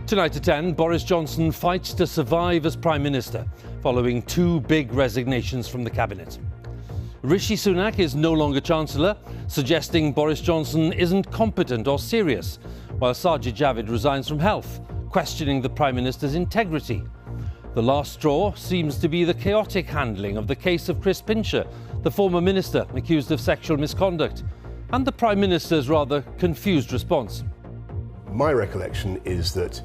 Tonight at 10, Boris Johnson fights to survive as Prime Minister, following two big resignations from the Cabinet. Rishi Sunak is no longer Chancellor, suggesting Boris Johnson isn't competent or serious, while Sajid Javid resigns from Health, questioning the Prime Minister's integrity. The last straw seems to be the chaotic handling of the case of Chris Pincher, the former minister accused of sexual misconduct, and the Prime Minister's rather confused response. My recollection is that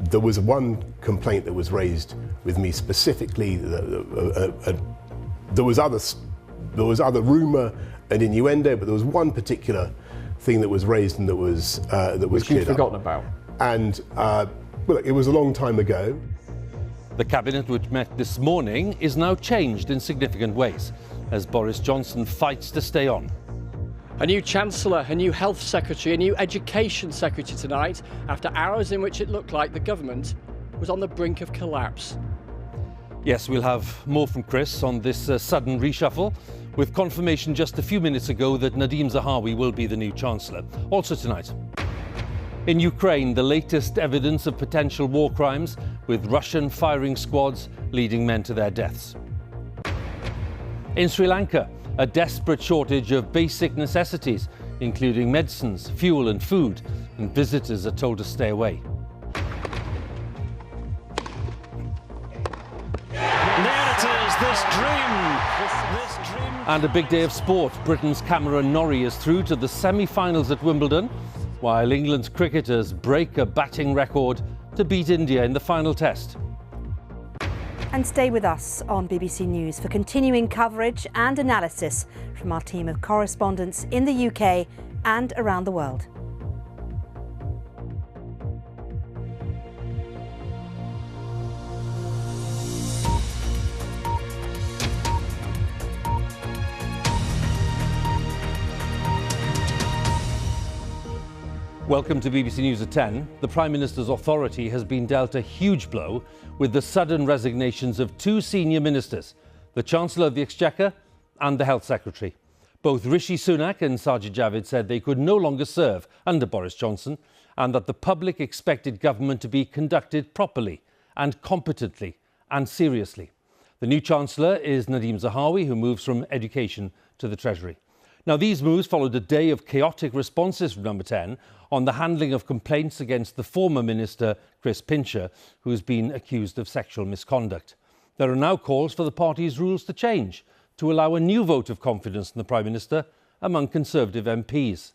there was one complaint that was raised with me specifically. There was other rumour and innuendo, but there was one particular thing that was raised and that was which you'd forgotten about. And well, it was a long time ago. The Cabinet, which met this morning, is now changed in significant ways as Boris Johnson fights to stay on. A new Chancellor, a new Health Secretary, a new Education Secretary tonight, after hours in which it looked like the government was on the brink of collapse. Yes, we'll have more from Chris on this sudden reshuffle, with confirmation just a few minutes ago that Nadhim Zahawi will be the new Chancellor. Also tonight, in Ukraine, the latest evidence of potential war crimes, with Russian firing squads leading men to their deaths. In Sri Lanka, a desperate shortage of basic necessities, including medicines, fuel and food, and visitors are told to stay away. There it is, this dream. And a big day of sport. Britain's Cameron Norrie is through to the semi-finals at Wimbledon, while England's cricketers break a batting record to beat India in the final test. And stay with us on BBC News for continuing coverage and analysis from our team of correspondents in the UK and around the world. Welcome to BBC News at 10. The Prime Minister's authority has been dealt a huge blow with the sudden resignations of two senior ministers, the Chancellor of the Exchequer and the Health Secretary. Both Rishi Sunak and Sajid Javid said they could no longer serve under Boris Johnson and that the public expected government to be conducted properly and competently and seriously. The new Chancellor is Nadhim Zahawi, who moves from Education to the Treasury. Now, these moves followed a day of chaotic responses from Number 10 on the handling of complaints against the former minister, Chris Pincher, who's been accused of sexual misconduct. There are now calls for the party's rules to change to allow a new vote of confidence in the Prime Minister among Conservative MPs.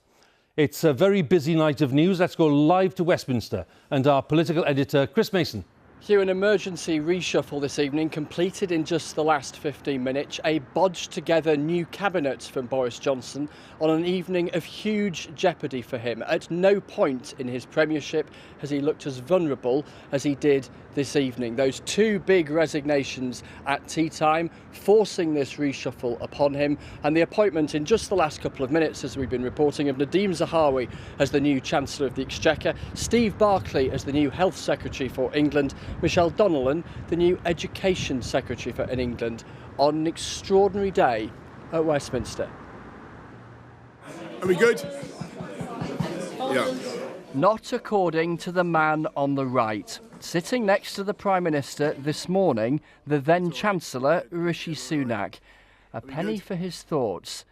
It's a very busy night of news. Let's go live to Westminster and our political editor, Chris Mason. Huw, an emergency reshuffle this evening completed in just the last 15 minutes. A bodged together new cabinet from Boris Johnson on an evening of huge jeopardy for him. At no point in his premiership has he looked as vulnerable as he did this evening. Those two big resignations at tea time forcing this reshuffle upon him, and the appointment in just the last couple of minutes, as we've been reporting, of Nadhim Zahawi as the new Chancellor of the Exchequer, Steve Barclay as the new Health Secretary for England, Michelle Donnellan, the new Education Secretary for England, on an extraordinary day at Westminster. Are we good? Yeah. Not according to the man on the right. Sitting next to the Prime Minister this morning, the then Chancellor, Rishi Sunak. A penny for his thoughts.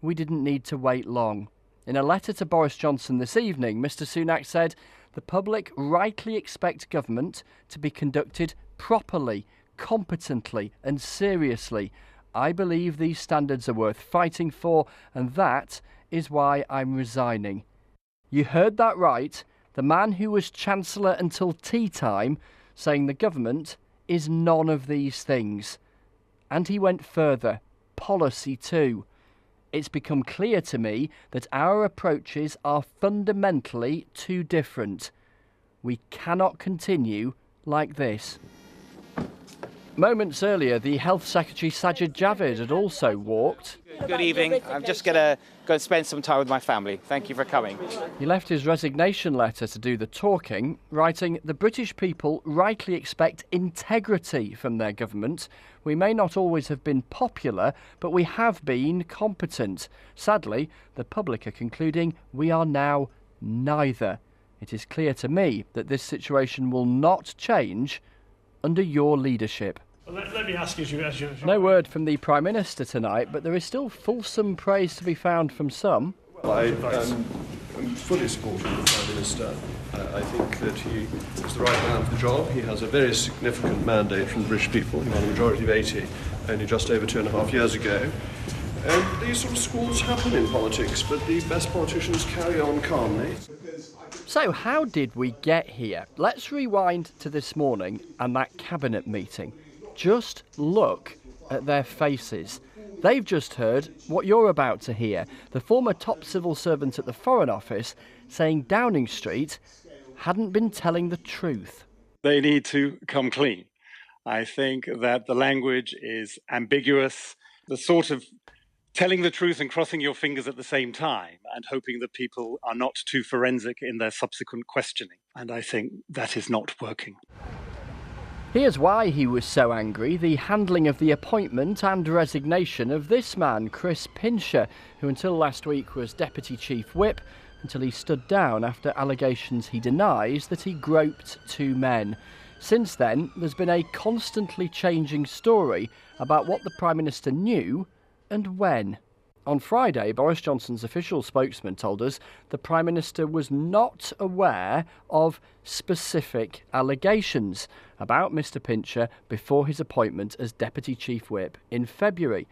We didn't need to wait long. In a letter to Boris Johnson this evening, Mr Sunak said the public rightly expect government to be conducted properly, competently and seriously. I believe these standards are worth fighting for, and that is why I'm resigning. You heard that right. The man who was Chancellor until tea time saying the government is none of these things. And he went further. Policy too. It's become clear to me that our approaches are fundamentally too different. We cannot continue like this. Moments earlier, the Health Secretary Sajid Javid had also walked. Good evening. I'm just going to go and spend some time with my family. Thank you for coming. He left his resignation letter to do the talking, writing, "The British people rightly expect integrity from their government. We may not always have been popular, but we have been competent. Sadly, the public are concluding we are now neither. It is clear to me that this situation will not change under your leadership. Well, let me ask you, No word from the Prime Minister tonight, but there is still fulsome praise to be found from some. Well, I am fully supportive of the Prime Minister. I think that he is the right man for the job. He has a very significant mandate from the British people. He won a majority of 80 only just over 2.5 years ago. And these sort of squabbles happen in politics, but the best politicians carry on calmly. So how did we get here? Let's rewind to this morning and that cabinet meeting. Just look at their faces. They've just heard what you're about to hear. The former top civil servant at the Foreign Office saying Downing Street hadn't been telling the truth. They need to come clean. I think that the language is ambiguous. The sort of telling the truth and crossing your fingers at the same time and hoping that people are not too forensic in their subsequent questioning. And I think that is not working. Here's why he was so angry: the handling of the appointment and resignation of this man, Chris Pincher, who until last week was Deputy Chief Whip, until he stood down after allegations he denies that he groped two men. Since then, there's been a constantly changing story about what the Prime Minister knew and when. On Friday, Boris Johnson's official spokesman told us the Prime Minister was not aware of specific allegations about Mr Pincher before his appointment as Deputy Chief Whip in February.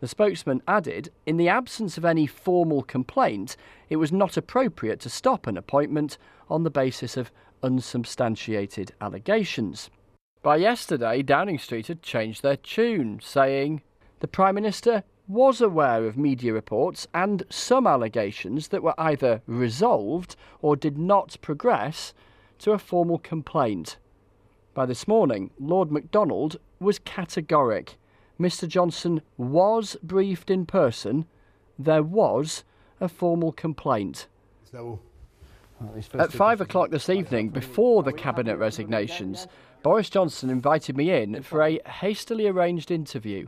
The spokesman added, in the absence of any formal complaint, it was not appropriate to stop an appointment on the basis of unsubstantiated allegations. By yesterday, Downing Street had changed their tune, saying the Prime Minister was aware of media reports and some allegations that were either resolved or did not progress to a formal complaint. By this morning, Lord Macdonald was categoric. Mr Johnson was briefed in person. There was a formal complaint. At 5 o'clock this evening, before the cabinet resignations, Boris Johnson invited me in for a hastily arranged interview.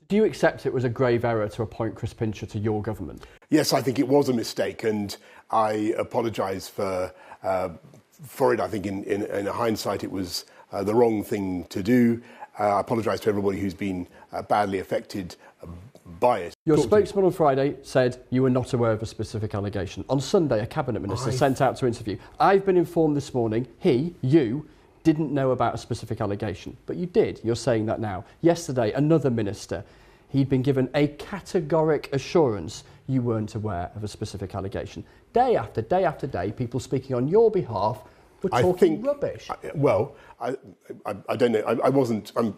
Do you accept it was a grave error to appoint Chris Pincher to your government? Yes, I think it was a mistake, and I apologise for it. I think in hindsight it was the wrong thing to do. I apologise to everybody who's been badly affected by it. Your spokesman on Friday said you were not aware of a specific allegation. On Sunday, a cabinet minister sent out to interview. I've been informed this morning you didn't know about a specific allegation, but you did. You're saying that now. Yesterday, another minister, he'd been given a categoric assurance you weren't aware of a specific allegation. Day after day after day, people speaking on your behalf were talking rubbish. I don't know. I wasn't. I'm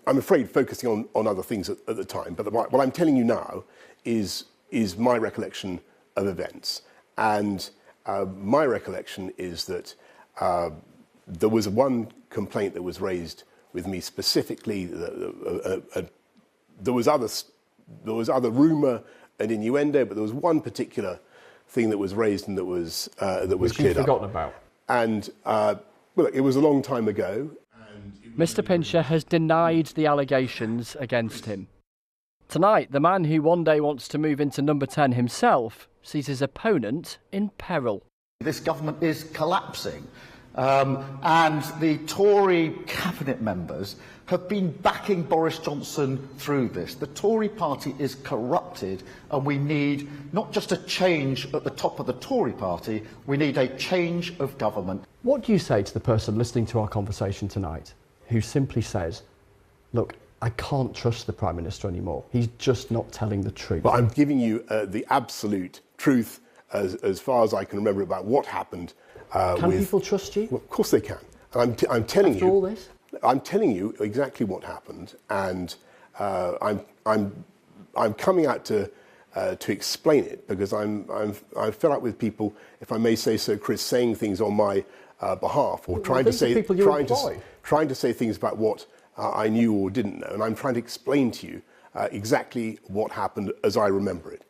afraid focusing on other things at the time. But what I'm telling you now is my recollection of events, and my recollection is that there was one complaint that was raised with me specifically. There was other rumour and innuendo, but there was one particular thing that was raised and that was cleared up. Which you've forgotten about. And well, it was a long time ago. Mr Pincher has denied the allegations against him. Tonight, the man who one day wants to move into number 10 himself sees his opponent in peril. This government is collapsing, and the Tory cabinet members have been backing Boris Johnson through this. The Tory party is corrupted, and we need not just a change at the top of the Tory party, we need a change of government. What do you say to the person listening to our conversation tonight who simply says, look, I can't trust the Prime Minister anymore. He's just not telling the truth. Well, I'm giving you the absolute truth as far as I can remember about what happened. Can people trust you? Well, of course they can. And I'm telling After you. all this? I'm telling you exactly what happened, and I'm coming out to explain it because I'm fed up with people, if I may say so, Chris, saying things on my behalf or trying to say things about what I knew or didn't know, and I'm trying to explain to you exactly what happened as I remember it.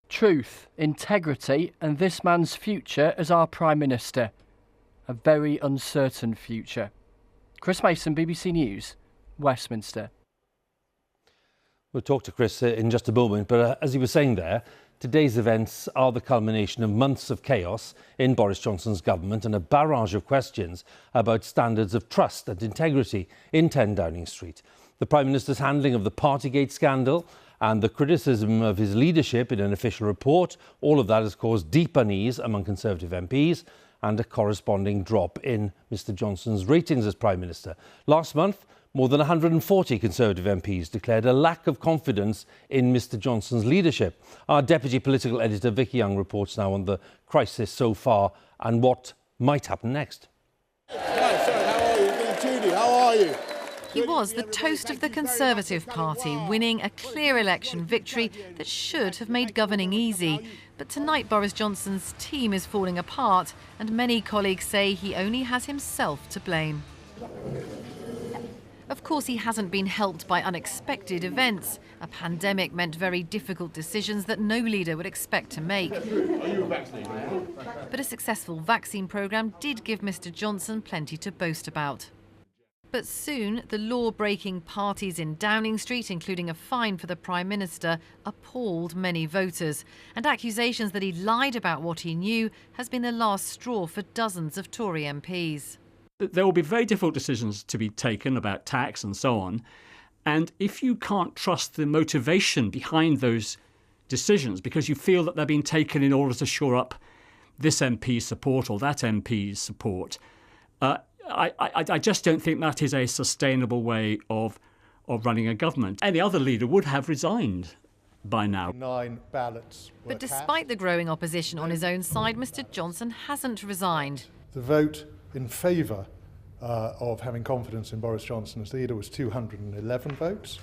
Truth, integrity, and this man's future as our Prime Minister. A very uncertain future. Chris Mason, BBC News, Westminster. We'll talk to Chris in just a moment, but as he was saying there, Today's events are the culmination of months of chaos in Boris Johnson's government and a barrage of questions about standards of trust and integrity in 10 Downing Street. The Prime Minister's handling of the Partygate scandal and the criticism of his leadership in an official report, all of that has caused deep unease among Conservative MPs and a corresponding drop in Mr Johnson's ratings as Prime Minister. Last month, more than 140 Conservative MPs declared a lack of confidence in Mr Johnson's leadership. Our Deputy Political Editor Vicky Young reports now on the crisis so far and what might happen next. Hi, sorry, how are you? Judy, how are you? He was the toast of the Conservative Party, winning a clear election victory that should have made governing easy. But tonight Boris Johnson's team is falling apart and many colleagues say he only has himself to blame. Of course, he hasn't been helped by unexpected events. A pandemic meant very difficult decisions that no leader would expect to make. But a successful vaccine programme did give Mr Johnson plenty to boast about. But soon, the law-breaking parties in Downing Street, including a fine for the Prime Minister, appalled many voters. And accusations that he lied about what he knew has been the last straw for dozens of Tory MPs. There will be very difficult decisions to be taken about tax and so on. And if you can't trust the motivation behind those decisions because you feel that they're being taken in order to shore up this MP's support or that MP's support, I just don't think that is a sustainable way of running a government. Any other leader would have resigned by now. 9 ballots. But despite the growing opposition on his own side, Mr Johnson hasn't resigned. The vote in favour of having confidence in Boris Johnson as leader was 211 votes,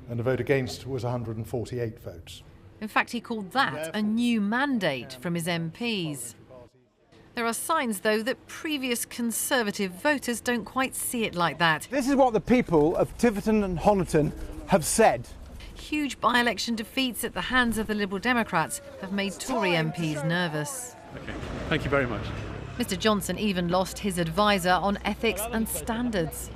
and the vote against was 148 votes. In fact, he called that a new mandate from his MPs. There are signs, though, that previous Conservative voters don't quite see it like that. This is what the people of Tiverton and Honiton have said. Huge by-election defeats at the hands of the Liberal Democrats have made Tory MPs nervous. Okay, thank you very much. Mr Johnson even lost his advisor on ethics and standards.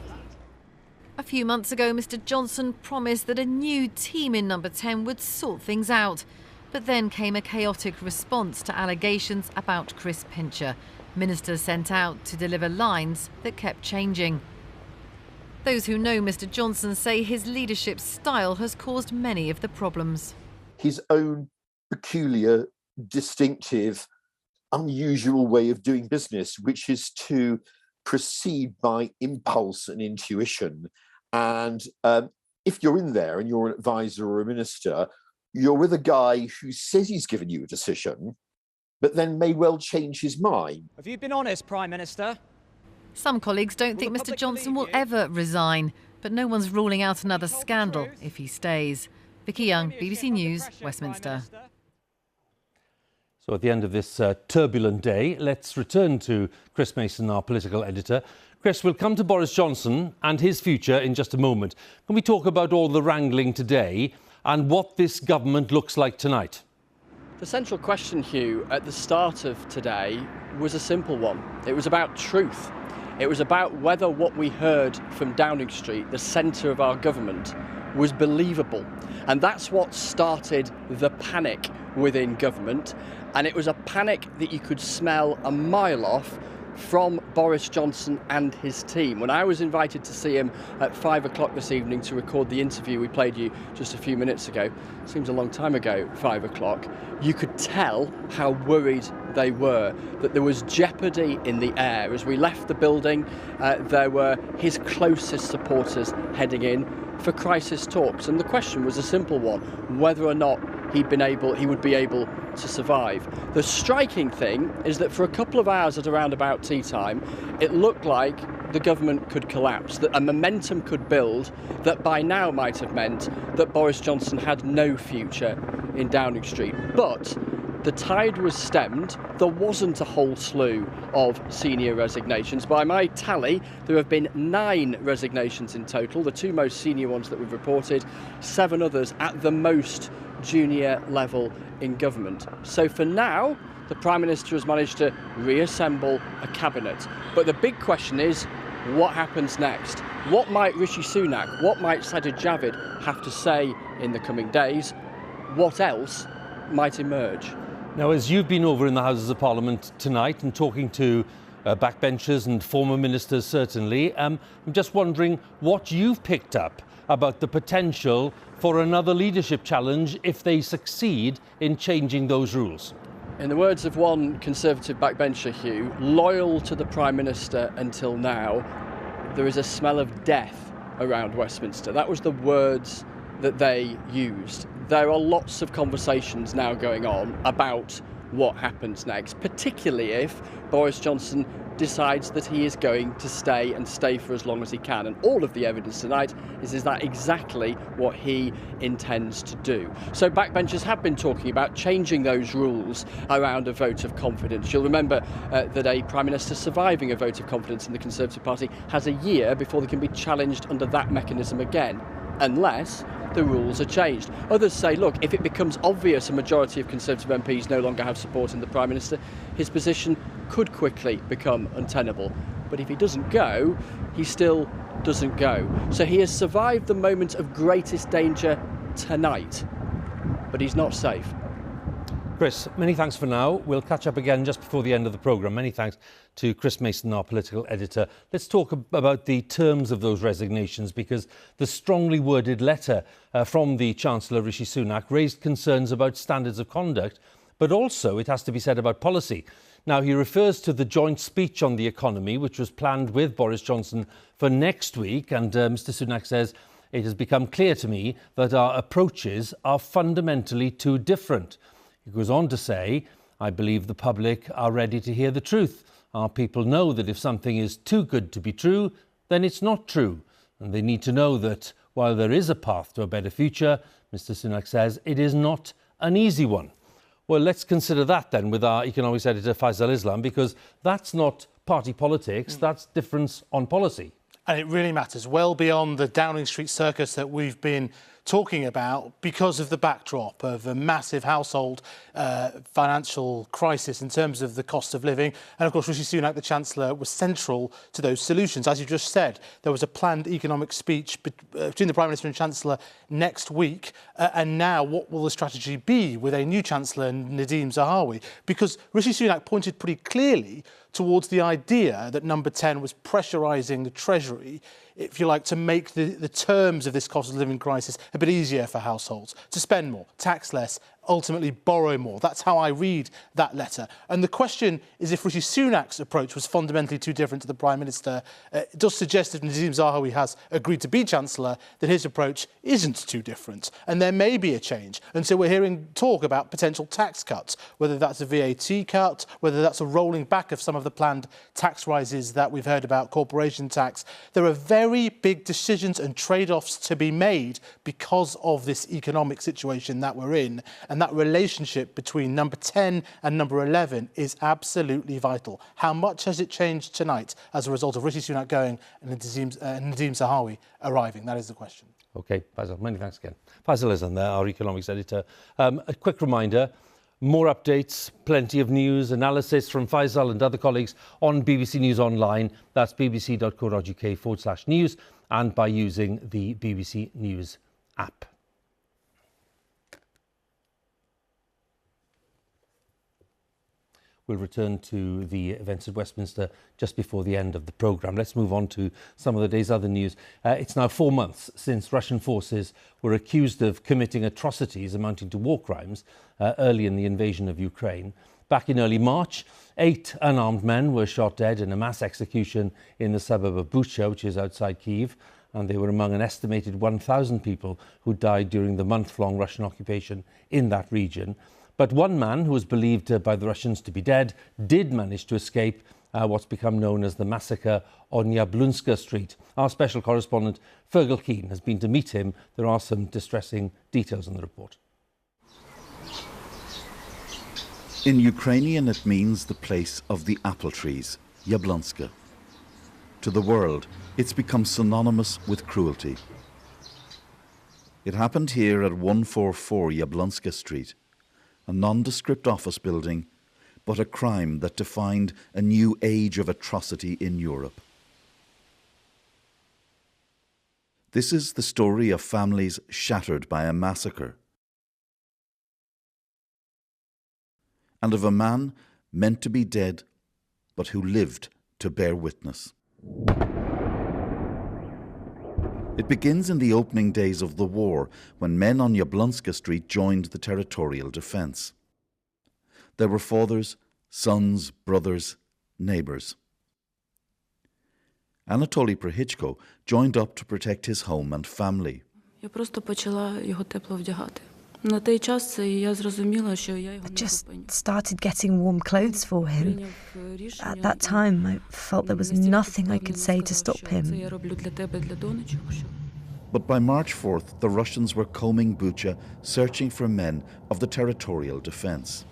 A few months ago, Mr Johnson promised that a new team in Number 10 would sort things out. But then came a chaotic response to allegations about Chris Pincher. Ministers sent out to deliver lines that kept changing. Those who know Mr Johnson say his leadership style has caused many of the problems. His own peculiar, distinctive, unusual way of doing business, which is to proceed by impulse and intuition. And if you're in there and you're an advisor or a minister, you're with a guy who says he's given you a decision, but then may well change his mind. Have you been honest, Prime Minister? Some colleagues don't think Mr Johnson will ever resign, but no one's ruling out another scandal if he stays. Vicky Young, BBC News, Westminster. So at the end of this turbulent day, let's return to Chris Mason, our political editor. Chris, we'll come to Boris Johnson and his future in just a moment. Can we talk about all the wrangling today and what this government looks like tonight? The central question, Huw, at the start of today was a simple one. It was about truth. It was about whether what we heard from Downing Street, the centre of our government, was believable. And that's what started the panic within government. And it was a panic that you could smell a mile off from Boris Johnson and his team. When I was invited to see him at 5 o'clock this evening to record the interview we played you just a few minutes ago, seems a long time ago, 5 o'clock, you could tell how worried they were, that there was jeopardy in the air. As we left the building, there were his closest supporters heading in for crisis talks. And the question was a simple one, whether or not he would be able to survive. The striking thing is that for a couple of hours at around about tea time, it looked like the government could collapse, that a momentum could build that by now might have meant that Boris Johnson had no future in Downing Street. But the tide was stemmed. There wasn't a whole slew of senior resignations. By my tally, there have been 9 resignations in total, the 2 most senior ones that we've reported, 7 others at the most junior level in government. So for now, the Prime Minister has managed to reassemble a cabinet. But the big question is, what happens next? What might Rishi Sunak, what might Sajid Javid have to say in the coming days? What else might emerge. Now, as you've been over in the Houses of Parliament tonight and talking to backbenchers and former ministers, certainly, I'm just wondering what you've picked up about the potential for another leadership challenge if they succeed in changing those rules. In the words of one Conservative backbencher, Huw, loyal to the Prime Minister until now, there is a smell of death around Westminster. That was the words that they used. There are lots of conversations now going on about what happens next, particularly if Boris Johnson decides that he is going to stay and stay for as long as he can. And all of the evidence tonight is that exactly what he intends to do. So backbenchers have been talking about changing those rules around a vote of confidence. You'll remember that a Prime Minister surviving a vote of confidence in the Conservative Party has a year before they can be challenged under that mechanism again, unless the rules are changed. Others say, look, if it becomes obvious a majority of Conservative MPs no longer have support in the Prime Minister, his position could quickly become untenable. But if he doesn't go, he still doesn't go. So he has survived the moment of greatest danger tonight, but he's not safe. Chris, many thanks for now. We'll catch up again just before the end of the programme. Many thanks to Chris Mason, our political editor. Let's talk about the terms of those resignations, because the strongly worded letter from the Chancellor, Rishi Sunak, raised concerns about standards of conduct, but also, it has to be said, about policy. Now, he refers to the joint speech on the economy, which was planned with Boris Johnson for next week, and Mr Sunak says, it has become clear to me that our approaches are fundamentally too different. He goes on to say, I believe the public are ready to hear the truth. Our people know that if something is too good to be true, then it's not true. And they need to know that while there is a path to a better future, Mr Sunak says, it is not an easy one. Well, let's consider that then with our economics editor Faisal Islam, because that's not party politics, that's difference on policy. And it really matters, well beyond the Downing Street circus that we've been talking about, because of the backdrop of a massive household financial crisis in terms of the cost of living. And of course, Rishi Sunak, the Chancellor, was central to those solutions. As you just said, there was a planned economic speech between the Prime Minister and Chancellor next week. And now what will the strategy be with a new Chancellor, Nadhim Zahawi? Because Rishi Sunak pointed pretty clearly towards the idea that Number 10 was pressurising the Treasury, if you like, to make the terms of this cost of living crisis a bit easier for households, to spend more, tax less, ultimately borrow more. That's how I read that letter. And the question is if Rishi Sunak's approach was fundamentally too different to the Prime Minister. It does suggest that Nadhim Zahawi has agreed to be Chancellor, that his approach isn't too different. And there may be a change. And so we're hearing talk about potential tax cuts, whether that's a VAT cut, whether that's a rolling back of some of the planned tax rises that we've heard about, corporation tax. There are very big decisions and trade-offs to be made because of this economic situation that we're in. And that relationship between Number 10 and Number 11 is absolutely vital. How much has it changed tonight as a result of Rishi Sunak going and Nadhim Zahawi arriving? That is the question. OK, Faisal, many thanks again. Faisal Islam there, our economics editor. A quick reminder, more updates, plenty of news, analysis from Faisal and other colleagues on BBC News Online. That's bbc.co.uk/news and by using the BBC News app. We'll return to the events at Westminster just before the end of the programme. Let's move on to some of the day's other news. It's now 4 months since Russian forces were accused of committing atrocities amounting to war crimes early in the invasion of Ukraine. Back in early March, 8 unarmed men were shot dead in a mass execution in the suburb of Bucha, which is outside Kyiv, and they were among an estimated 1,000 people who died during the month-long Russian occupation in that region. But one man, who was believed by the Russians to be dead, did manage to escape what's become known as the massacre on Yablunska Street. Our special correspondent, Fergal Keane, has been to meet him. There are some distressing details in the report. In Ukrainian, it means the place of the apple trees, Yablunska. To the world, it's become synonymous with cruelty. It happened here at 144 Yablunska Street, a nondescript office building, but a crime that defined a new age of atrocity in Europe. This is the story of families shattered by a massacre. and of a man meant to be dead, but who lived to bear witness. It begins in the opening days of the war, when men on Jablonska Street joined the territorial defence. There were fathers, sons, brothers, neighbours. Anatoly Prohichko joined up to protect his home and family. Я просто почала його тепло вдягати. На той час я зрозуміла, що я його I just started getting warm clothes for him. At that time, I felt there was nothing I could say to stop Це him. я роблю для тебе, для донечок. But by March 4th, the Russians were combing Bucha, searching for men of the territorial defence.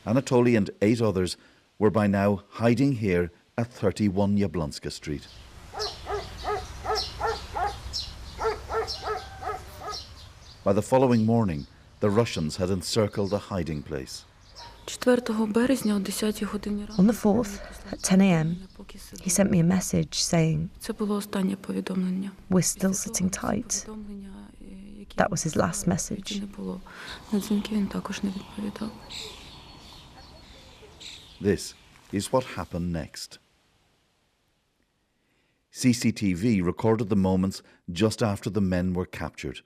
Anatoly and 8 others were by now hiding here at 31 Jablonska Street. By the following morning, the Russians had encircled the hiding place. 4 березня о 10 годині ранку. On the 4th, at 10 a.m., he sent me a message saying, Це було останнє повідомлення. "We're still sitting tight." That was his last message. Не було. На дзвінки він також не відповідав. This is what happened next. CCTV recorded the moments just after the men were captured.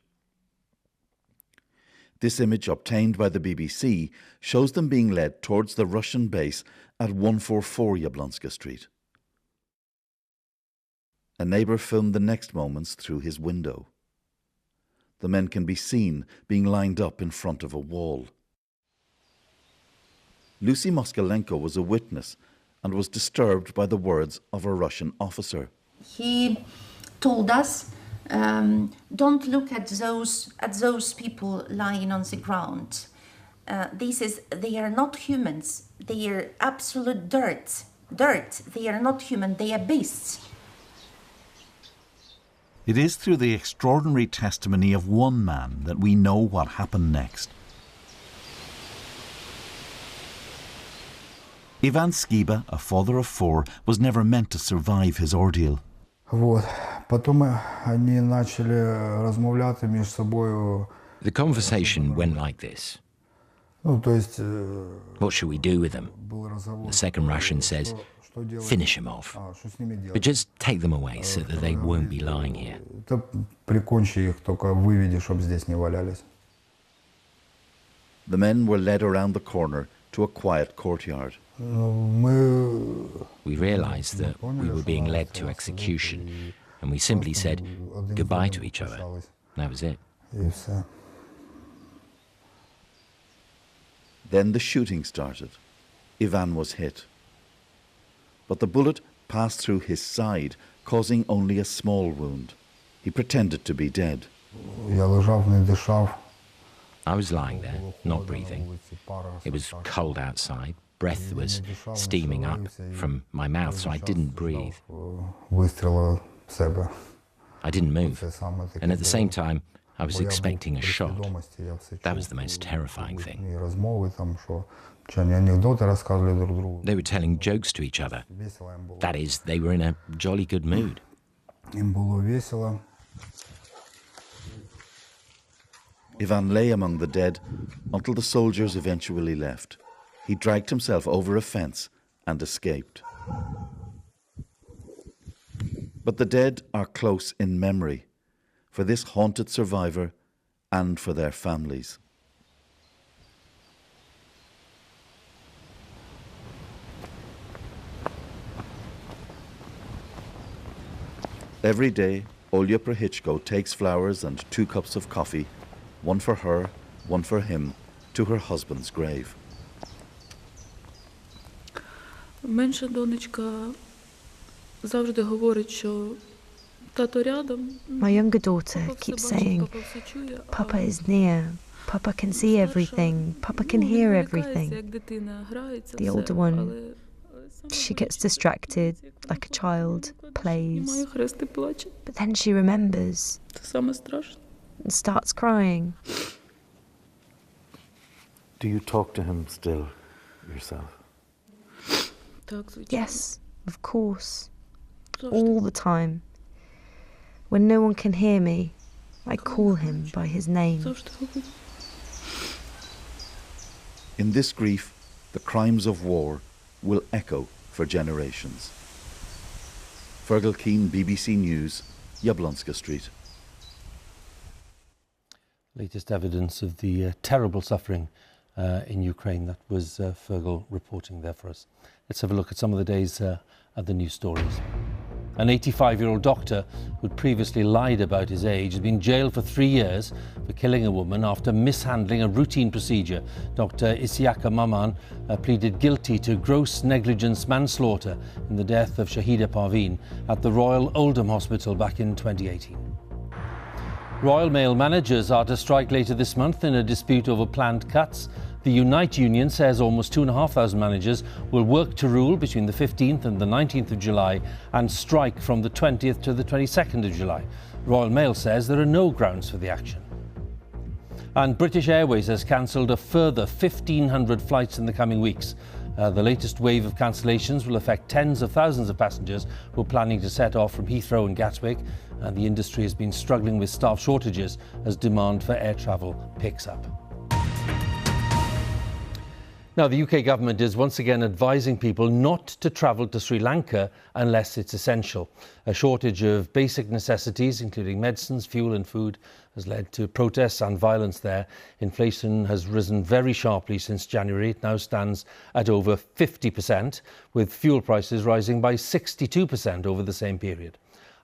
This image, obtained by the BBC, shows them being led towards the Russian base at 144 Jablonska Street. A neighbour filmed the next moments through his window. The men can be seen being lined up in front of a wall. Lucy Moskalenko was a witness and was disturbed by the words of a Russian officer. He told us, don't look at those people lying on the ground. They are not humans. They are absolute dirt. They are not human. They are beasts. It is through the extraordinary testimony of one man that we know what happened next. Ivan Skiba, a father of 4, was never meant to survive his ordeal. Вот. Потом они начали размовляти між собою. The conversation went like this. Ну, то есть, What should we do with them? The second Russian says, finish them off. But just take them away so that they won't be lying here. Да прикончи их, только выведи, чтобы здесь не валялись. The men were led around the corner to a quiet courtyard. We realized that we were being led to execution, and we simply said goodbye to each other. That was it. И все. Then the shooting started. Ivan was hit. But the bullet passed through his side, causing only a small wound. He pretended to be dead. Я лежав, не дишав. I was lying there, not breathing. It was cold outside. Breath was steaming up from my mouth, so I didn't breathe. Вистріла в себе. I didn't move. And at the same time, I was expecting a shot. That was the most terrifying thing. І розмови там, що вчені анекдоти розказували друг другу. They were telling jokes to each other. That is, they were in a jolly good mood. Їм було весело. Ivan lay among the dead until the soldiers eventually left. He dragged himself over a fence and escaped. But the dead are close in memory for this haunted survivor and for their families. Every day, Olya Prohichko takes flowers and 2 cups of coffee, one for her, one for him, to her husband's grave. Менша донечка завжди говорить, що тато рядом. My younger daughter keeps saying, "Papa is near. Papa can see everything. Papa can hear everything." The older one, she gets distracted, like a child, plays. But then she remembers and starts crying. Do you talk to him still, yourself? Yes, of course. All the time. When no one can hear me, I call him by his name. In this grief, the crimes of war will echo for generations. Fergal Keane, BBC News, Jablonska Street. Latest evidence of the terrible suffering in Ukraine. That was Fergal reporting there for us. Let's have a look at some of the day's other news stories. An 85-year-old doctor who'd previously lied about his age has been jailed for 3 years for killing a woman after mishandling a routine procedure. Dr. Isiaka Maman pleaded guilty to gross negligence manslaughter in the death of Shahida Parveen at the Royal Oldham Hospital back in 2018. Royal Mail managers are to strike later this month in a dispute over planned cuts. The Unite union says almost 2,500 managers will work to rule between the 15th and the 19th of July and strike from the 20th to the 22nd of July. Royal Mail says there are no grounds for the action. And British Airways has cancelled a further 1,500 flights in the coming weeks. The latest wave of cancellations will affect tens of thousands of passengers who are planning to set off from Heathrow and Gatwick. And the industry has been struggling with staff shortages as demand for air travel picks up. Now, the UK government is once again advising people not to travel to Sri Lanka unless it's essential. A shortage of basic necessities, including medicines, fuel and food, has led to protests and violence there. Inflation has risen very sharply since January. It now stands at over 50%, with fuel prices rising by 62% over the same period.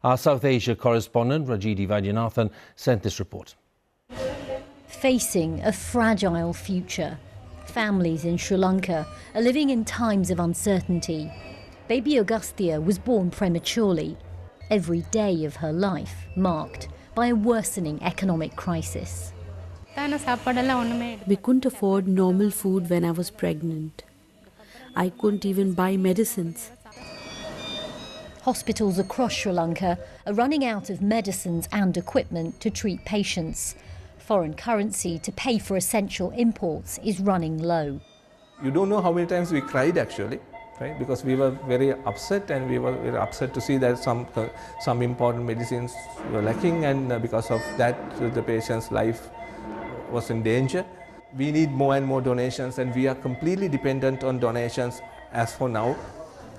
Our South Asia correspondent, Rajidi Vaidyanathan, sent this report. Facing a fragile future, families in Sri Lanka are living in times of uncertainty. Baby Augustia was born prematurely. Every day of her life marked by a worsening economic crisis. We couldn't afford normal food when I was pregnant. I couldn't even buy medicines. Hospitals across Sri Lanka are running out of medicines and equipment to treat patients. Foreign currency to pay for essential imports is running low. You don't know how many times we cried actually, right? Because we were very upset, and we were very upset to see that some important medicines were lacking, and because of that the patient's life was in danger. We need more and more donations, and we are completely dependent on donations as for now.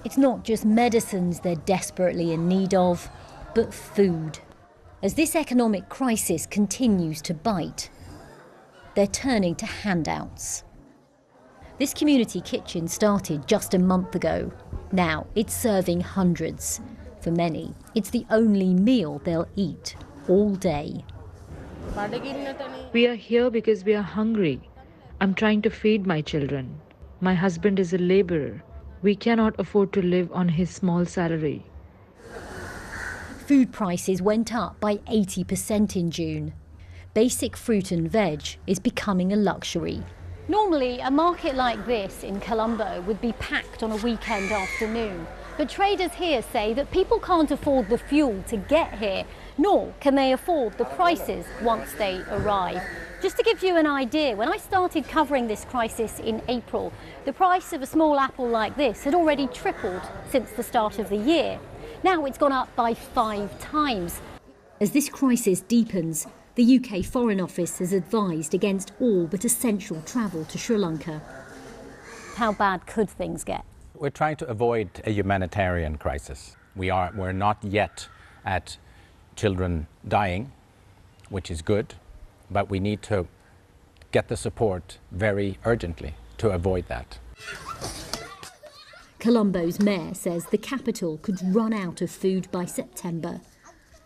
It's not just medicines they're desperately in need of, but food. As this economic crisis continues to bite, they're turning to handouts. This community kitchen started just a month ago. Now it's serving hundreds. For many, it's the only meal they'll eat all day. We are here because we are hungry. I'm trying to feed my children. My husband is a laborer. We cannot afford to live on his small salary. Food prices went up by 80% in June. Basic fruit and veg is becoming a luxury. Normally, a market like this in Colombo would be packed on a weekend afternoon. But traders here say that people can't afford the fuel to get here, nor can they afford the prices once they arrive. Just to give you an idea, when I started covering this crisis in April, the price of a small apple like this had already tripled since the start of the year. Now it's gone up by 5 times. As this crisis deepens, the UK Foreign Office has advised against all but essential travel to Sri Lanka. How bad could things get? We're trying to avoid a humanitarian crisis. We're not yet at children dying, which is good, but we need to get the support very urgently to avoid that. Colombo's mayor says the capital could run out of food by September.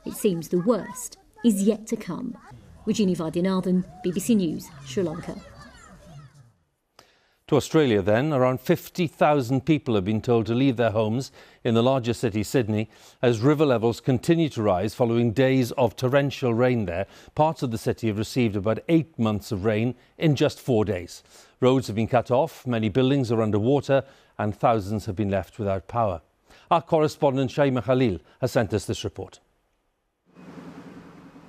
It seems the worst is yet to come. Rajini Vaidyanathan, BBC News, Sri Lanka. To Australia then, around 50,000 people have been told to leave their homes in the largest city, Sydney, as river levels continue to rise following days of torrential rain there. Parts of the city have received about 8 months of rain in just 4 days. Roads have been cut off, many buildings are underwater, and thousands have been left without power. Our correspondent Shaima Khalil has sent us this report.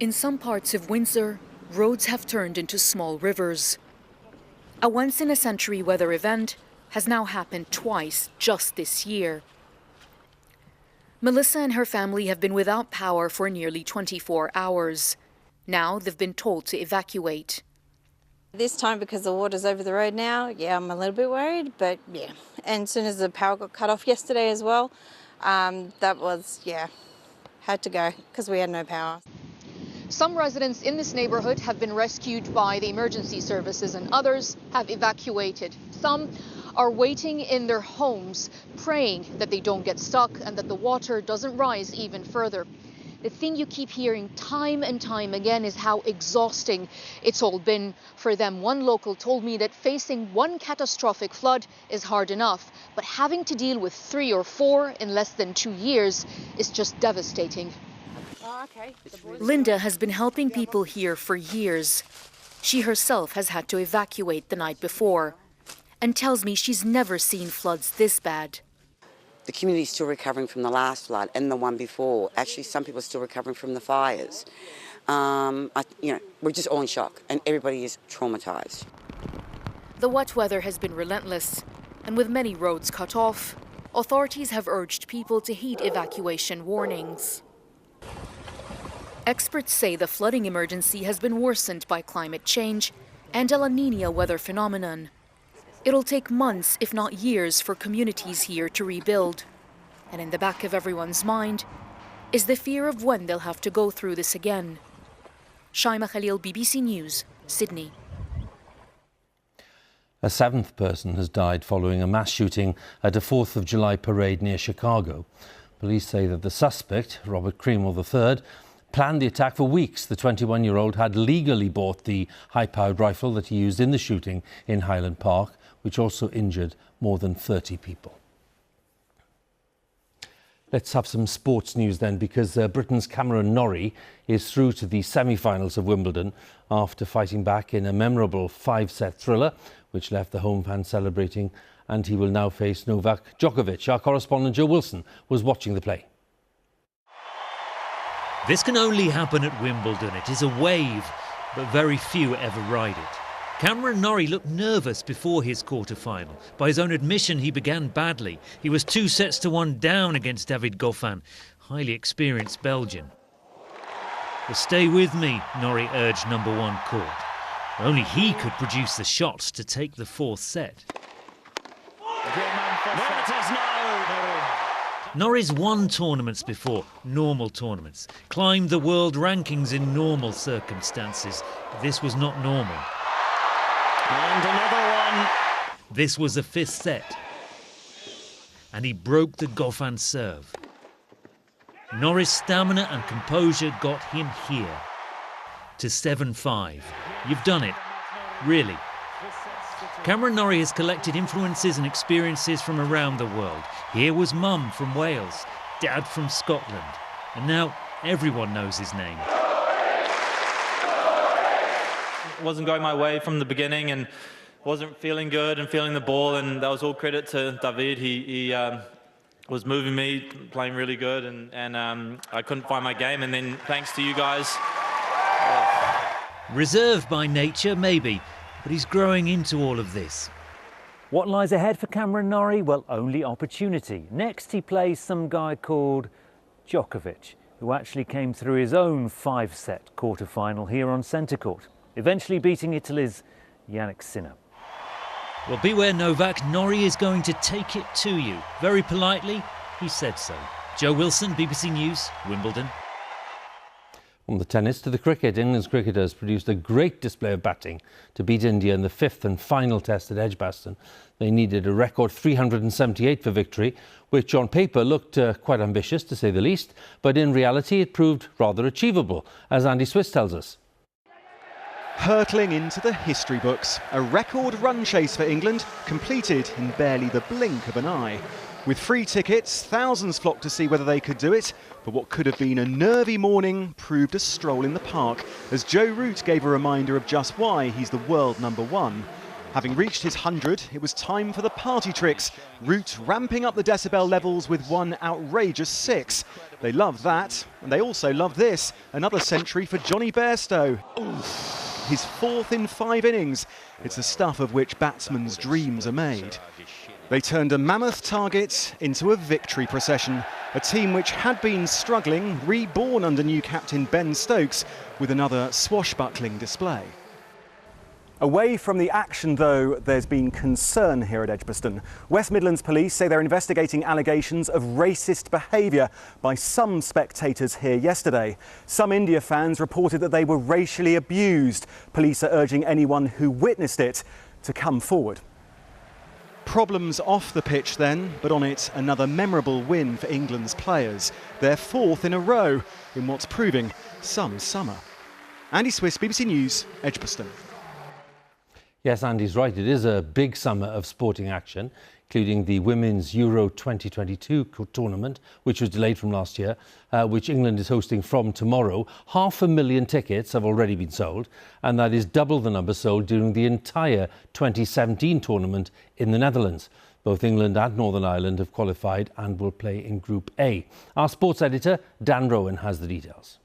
In some parts of Windsor, roads have turned into small rivers. A once-in-a-century weather event has now happened twice just this year. Melissa and her family have been without power for nearly 24 hours. Now they've been told to evacuate. This time, because the water's over the road now, yeah, I'm a little bit worried, but yeah. And as soon as the power got cut off yesterday as well, that was, yeah, had to go because we had no power. Some residents in this neighborhood have been rescued by the emergency services and others have evacuated. Some are waiting in their homes, praying that they don't get stuck and that the water doesn't rise even further. The thing you keep hearing time and time again is how exhausting it's all been for them. One local told me that facing one catastrophic flood is hard enough, but having to deal with 3 or 4 in less than 2 years is just devastating. Linda has been helping people here for years. She herself has had to evacuate the night before and tells me she's never seen floods this bad. The community is still recovering from the last flood and the one before. Actually, some people are still recovering from the fires. We're just all in shock and everybody is traumatised. The wet weather has been relentless, and with many roads cut off, authorities have urged people to heed evacuation warnings. Experts say the flooding emergency has been worsened by climate change and a La Niña weather phenomenon. It'll take months, if not years, for communities here to rebuild. And in the back of everyone's mind is the fear of when they'll have to go through this again. Shaima Khalil, BBC News, Sydney. A 7th person has died following a mass shooting at a 4th of July parade near Chicago. Police say that the suspect, Robert Cremel III, planned the attack for weeks. The 21-year-old had legally bought the high-powered rifle that he used in the shooting in Highland Park, which also injured more than 30 people. Let's have some sports news then, because Britain's Cameron Norrie is through to the semi-finals of Wimbledon after fighting back in a memorable 5-set thriller, which left the home fans celebrating, and he will now face Novak Djokovic. Our correspondent Joe Wilson was watching the play. This can only happen at Wimbledon. It is a wave, but very few ever ride it. Cameron Norrie looked nervous before his quarter-final. By his own admission, he began badly. He was 2-1 down against David Goffin, highly experienced Belgian. But stay with me, Norrie urged number 1 court. Only he could produce the shots to take the 4th set. Norrie's won tournaments before, normal tournaments, climbed the world rankings in normal circumstances. This was not normal. And another one. This was the 5th set. And he broke the Goffin serve. Norrie's stamina and composure got him here. To 7-5. You've done it. Really. Cameron Norrie has collected influences and experiences from around the world. Here was Mum from Wales, Dad from Scotland, and now everyone knows his name. It wasn't going my way from the beginning and wasn't feeling good and feeling the ball, and that was all credit to David. He was moving me, playing really good, and I couldn't find my game, and then thanks to you guys. Reserved by nature, maybe, but he's growing into all of this. What lies ahead for Cameron Norrie? Well, only opportunity. Next, he plays some guy called Djokovic, who actually came through his own 5-set quarter-final here on centre court, eventually beating Italy's Yannick Sinner. Well, beware Novak, Norrie is going to take it to you. Very politely, he said so. Joe Wilson, BBC News, Wimbledon. From the tennis to the cricket, England's cricketers produced a great display of batting to beat India in the 5th and final test at Edgbaston. They needed a record 378 for victory, which on paper looked quite ambitious to say the least, but in reality it proved rather achievable, as Andy Swiss tells us. Hurtling into the history books, a record run chase for England completed in barely the blink of an eye. With free tickets, thousands flocked to see whether they could do it, but what could have been a nervy morning proved a stroll in the park, as Joe Root gave a reminder of just why he's the world number 1. Having reached his 100, it was time for the party tricks, Root ramping up the decibel levels with one outrageous 6. They love that, and they also love this, another century for Johnny Bairstow. Oof. His 4th in 5 innings. It's the stuff of which batsmen's dreams are made. They turned a mammoth target into a victory procession. A team which had been struggling, reborn under new captain Ben Stokes with another swashbuckling display. Away from the action, though, there's been concern here at Edgbaston. West Midlands Police say they're investigating allegations of racist behaviour by some spectators here yesterday. Some India fans reported that they were racially abused. Police are urging anyone who witnessed it to come forward. Problems off the pitch then, but on it another memorable win for England's players. Their 4th in a row in what's proving some summer. Andy Swiss, BBC News, Edgbaston. Yes, Andy's right. It is a big summer of sporting action, including the Women's Euro 2022 tournament, which was delayed from last year, which England is hosting from tomorrow. 500,000 tickets have already been sold, and that is double the number sold during the entire 2017 tournament in the Netherlands. Both England and Northern Ireland have qualified and will play in Group A. Our sports editor, Dan Rowan, has the details.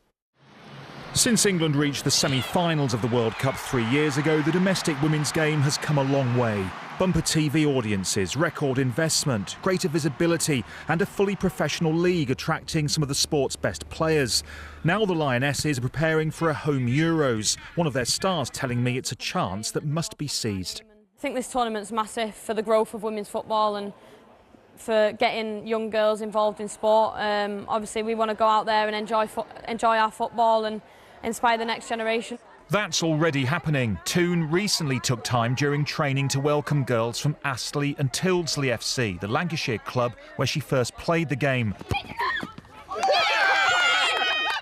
Since England reached the semi-finals of the World Cup 3 years ago, the domestic women's game has come a long way. Bumper TV audiences, record investment, greater visibility and a fully professional league attracting some of the sport's best players. Now the Lionesses are preparing for a home Euros. One of their stars telling me it's a chance that must be seized. I think this tournament's massive for the growth of women's football and for getting young girls involved in sport. Obviously we want to go out there and enjoy our football and inspire the next generation. That's already happening. Toon recently took time during training to welcome girls from Astley and Tyldesley FC, the Lancashire club where she first played the game.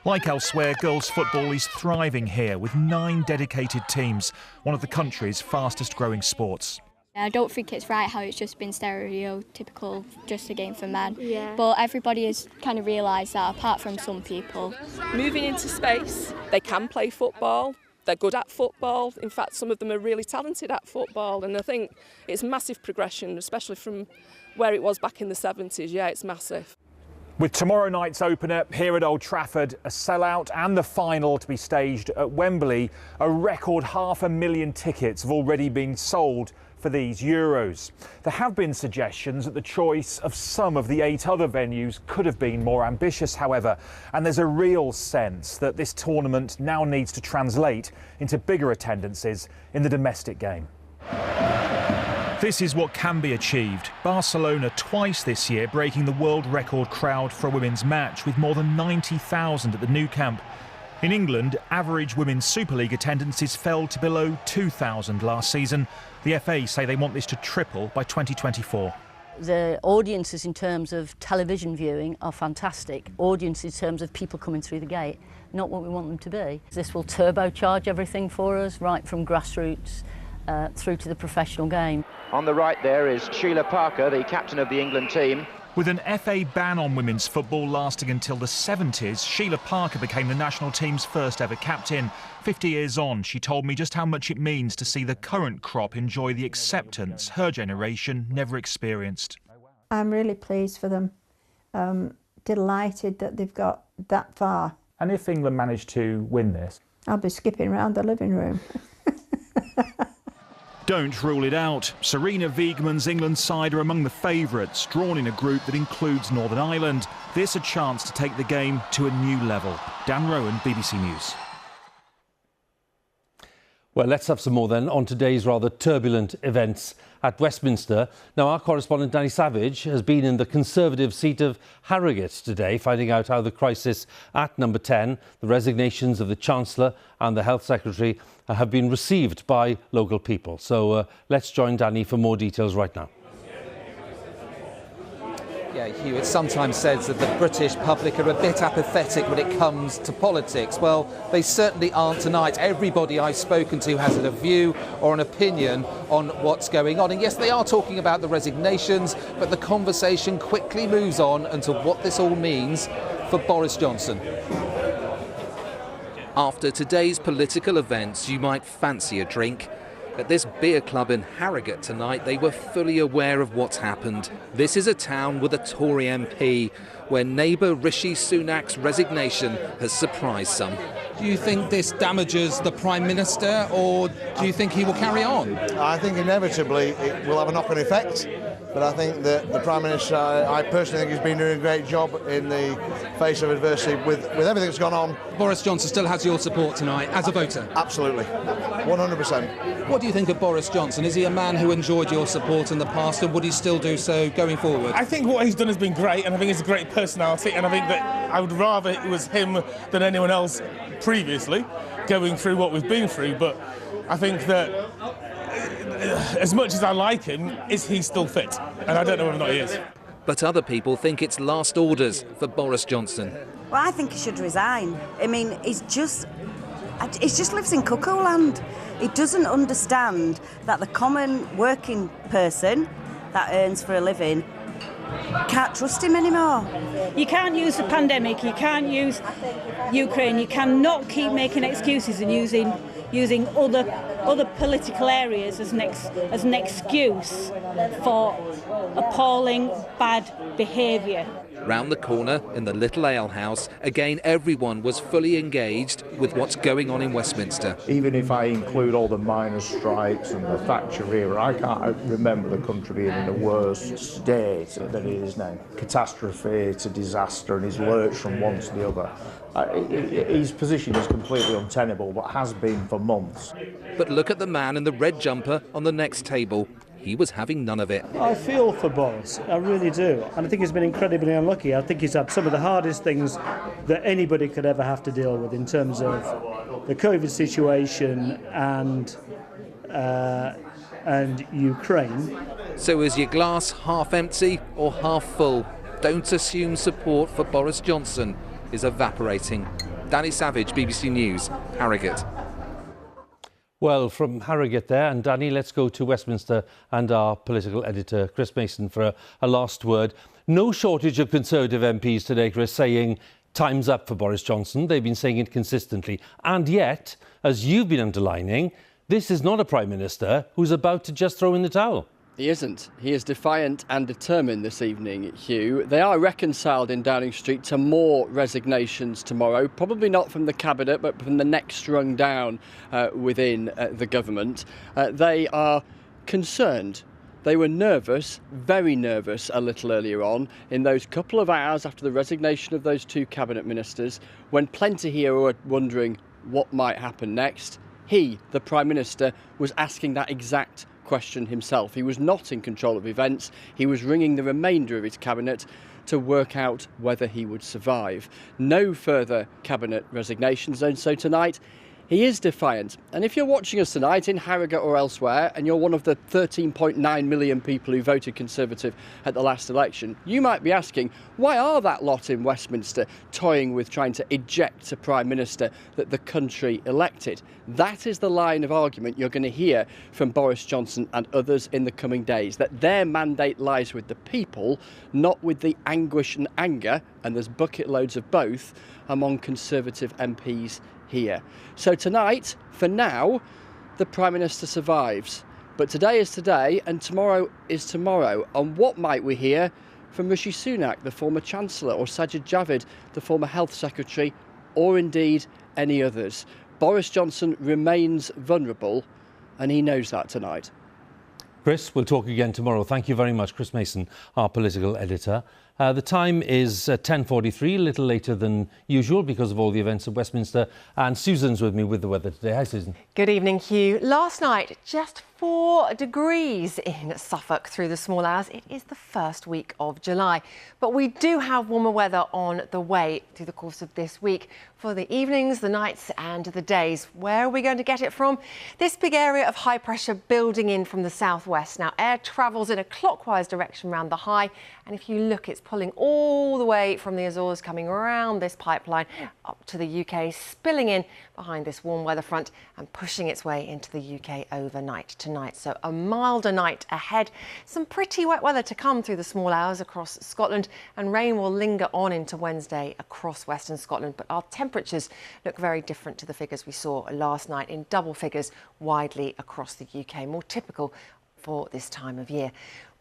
Like elsewhere, girls' football is thriving here with 9 dedicated teams, one of the country's fastest growing sports. I don't think it's right how it's just been stereotypical, just a game for men. Yeah. But everybody has kind of realised that, apart from some people. Moving into space, they can play football, they're good at football. In fact, some of them are really talented at football, and I think it's massive progression, especially from where it was back in the 70s. Yeah, it's massive. With tomorrow night's opener here at Old Trafford, a sellout and the final to be staged at Wembley, a record 500,000 tickets have already been sold for these Euros. There have been suggestions that the choice of some of the 8 other venues could have been more ambitious, however, and there's a real sense that this tournament now needs to translate into bigger attendances in the domestic game. This is what can be achieved. Barcelona twice this year breaking the world record crowd for a women's match with more than 90,000 at the Nou Camp. In England, average Women's Super League attendances fell to below 2,000 last season. The FA say they want this to triple by 2024. The audiences in terms of television viewing are fantastic. Audiences in terms of people coming through the gate, not what we want them to be. This will turbocharge everything for us, right from grassroots through to the professional game. On the right there is Sheila Parker, the captain of the England team. With an FA ban on women's football lasting until the 70s, Sheila Parker became the national team's first ever captain. 50 years on, she told me just how much it means to see the current crop enjoy the acceptance her generation never experienced. I'm really pleased for them, delighted that they've got that far. And if England managed to win this? I'll be skipping around the living room. Don't rule it out. Serena Wiegmann's England side are among the favourites, drawn in a group that includes Northern Ireland. This a chance to take the game to a new level. Dan Rowan, BBC News. Well, let's have some more then on today's rather turbulent events at Westminster. Now, our correspondent Danny Savage has been in the Conservative seat of Harrogate today, finding out how the crisis at number 10, the resignations of the Chancellor and the Health Secretary, have been received by local people. So let's join Danny for more details right now. Yeah, Huw, it's sometimes said that the British public are a bit apathetic when it comes to politics. Well, they certainly aren't tonight. Everybody I've spoken to has a view or an opinion on what's going on. And yes, they are talking about the resignations, but the conversation quickly moves on into what this all means for Boris Johnson. After today's political events, you might fancy a drink. At this beer club in Harrogate tonight, they were fully aware of what's happened. This is a town with a Tory MP, where neighbour Rishi Sunak's resignation has surprised some. Do you think this damages the Prime Minister, or do you think he will carry on? I think inevitably it will have a knock-on effect. But I think that the Prime Minister, I personally think he's been doing a great job in the face of adversity with everything that's gone on. Boris Johnson still has your support tonight as a voter? Absolutely, 100%. What do you think of Boris Johnson? Is he a man who enjoyed your support in the past, and would he still do so going forward? I think what he's done has been great, and I think he's a great personality, and I think that I would rather it was him than anyone else previously going through what we've been through. But I think that as much as I like him, is he still fit? And I don't know whether or not he is. But other people think it's last orders for Boris Johnson. Well, I think he should resign. I mean, he just lives in cuckoo land. He doesn't understand that the common working person that earns for a living can't trust him anymore. You can't use the pandemic, you can't use Ukraine, you cannot keep making excuses and using other political areas as an excuse for appalling bad behaviour. Round the corner in the little ale house, again everyone was fully engaged with what's going on in Westminster. Even if I include all the miners' strikes and the Thatcher era, I can't remember the country being in a worse state than it is now. Catastrophe to disaster, and he's lurched from one to the other. His position is completely untenable, but has been for months. But look at the man in the red jumper on the next table. He was having none of it. I feel for Boris, I really do. And I think he's been incredibly unlucky. I think he's had some of the hardest things that anybody could ever have to deal with in terms of the COVID situation and Ukraine. So is your glass half empty or half full? Don't assume support for Boris Johnson is evaporating. Danny Savage, BBC News, Harrogate. Well, from Harrogate there, and Danny, let's go to Westminster and our political editor, Chris Mason, for a last word. No shortage of Conservative MPs today, Chris, saying time's up for Boris Johnson. They've been saying it consistently. And yet, as you've been underlining, this is not a Prime Minister who's about to just throw in the towel. He isn't. He is defiant and determined this evening, Huw. They are reconciled in Downing Street to more resignations tomorrow, probably not from the Cabinet, but from the next rung down within the government. They are concerned. They were nervous, very nervous a little earlier on, in those couple of hours after the resignation of those two Cabinet ministers, when plenty here were wondering what might happen next. He, the Prime Minister, was asking that exact question himself. He was not in control of events. He was ringing the remainder of his cabinet to work out whether he would survive. No further cabinet resignations, and so tonight he is defiant. And if you're watching us tonight in Harrogate or elsewhere, and you're one of the 13.9 million people who voted Conservative at the last election, you might be asking, why are that lot in Westminster toying with trying to eject a Prime Minister that the country elected? That is the line of argument you're going to hear from Boris Johnson and others in the coming days, that their mandate lies with the people, not with the anguish and anger, and there's bucket loads of both, among Conservative MPs here. So tonight, for now, the Prime Minister survives. But today is today and tomorrow is tomorrow. And what might we hear from Rishi Sunak, the former Chancellor, or Sajid Javid, the former Health Secretary, or indeed any others? Boris Johnson remains vulnerable, and he knows that tonight. Chris, we'll talk again tomorrow. Thank you very much, Chris Mason, our political editor. The time is 10:43, a little later than usual because of all the events at Westminster. And Susan's with me with the weather today. Hi, Susan. Good evening, Huw. Last night, just 4 degrees in Suffolk through the small hours. It is the first week of July. But we do have warmer weather on the way through the course of this week for the evenings, the nights and the days. Where are we going to get it from? This big area of high pressure building in from the southwest. Now, air travels in a clockwise direction around the high. And if you look, it's pulling all the way from the Azores, coming around this pipeline up to the UK, spilling in behind this warm weather front and pushing its way into the UK overnight tonight. So a milder night ahead. Some pretty wet weather to come through the small hours across Scotland, and rain will linger on into Wednesday across western Scotland. But our temperatures look very different to the figures we saw last night, in double figures widely across the UK, more typical for this time of year.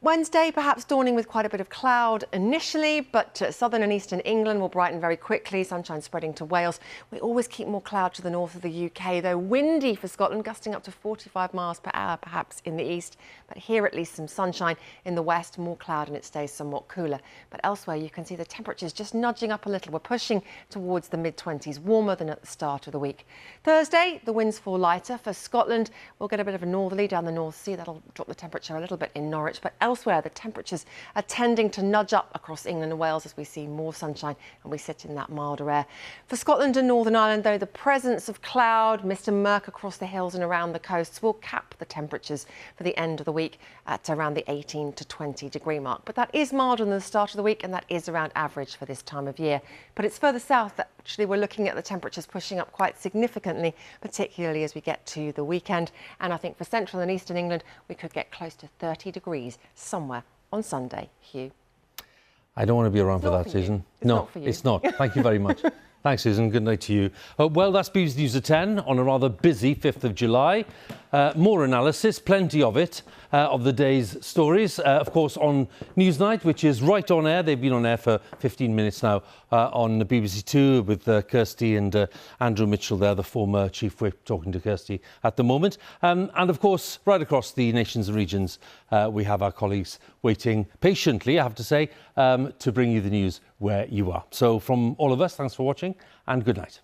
Wednesday, perhaps dawning with quite a bit of cloud initially, but southern and eastern England will brighten very quickly, sunshine spreading to Wales. We always keep more cloud to the north of the UK, though windy for Scotland, gusting up to 45 miles per hour, perhaps in the east. But here at least some sunshine. In the west, more cloud and it stays somewhat cooler. But elsewhere, you can see the temperatures just nudging up a little. We're pushing towards the mid-20s, warmer than at the start of the week. Thursday, the winds fall lighter. For Scotland, we'll get a bit of a northerly down the North Sea. That'll drop the temperature a little bit in Norwich, but elsewhere, the temperatures are tending to nudge up across England and Wales as we see more sunshine and we sit in that milder air. For Scotland and Northern Ireland, though, the presence of cloud, mist and murk across the hills and around the coasts will cap the temperatures for the end of the week at around the 18 to 20 degree mark. But that is milder than the start of the week, and that is around average for this time of year. But it's further south that actually we're looking at the temperatures pushing up quite significantly, particularly as we get to the weekend. And I think for central and eastern England, we could get close to 30 degrees somewhere on Sunday. Huw. I don't want to be around for that, Susan. No, it's not. Thank you very much. Thanks, Susan. Good night to you. Well, that's BBC News at 10 on a rather busy 5th of July. More analysis, plenty of it, of the day's stories. Of course, on Newsnight, which is right on air. They've been on air for 15 minutes now on BBC Two with Kirsty and Andrew Mitchell there, the former Chief Whip, talking to Kirsty at the moment. And of course, right across the nations and regions, we have our colleagues waiting patiently, I have to say, to bring you the news where you are. So from all of us, thanks for watching and good night.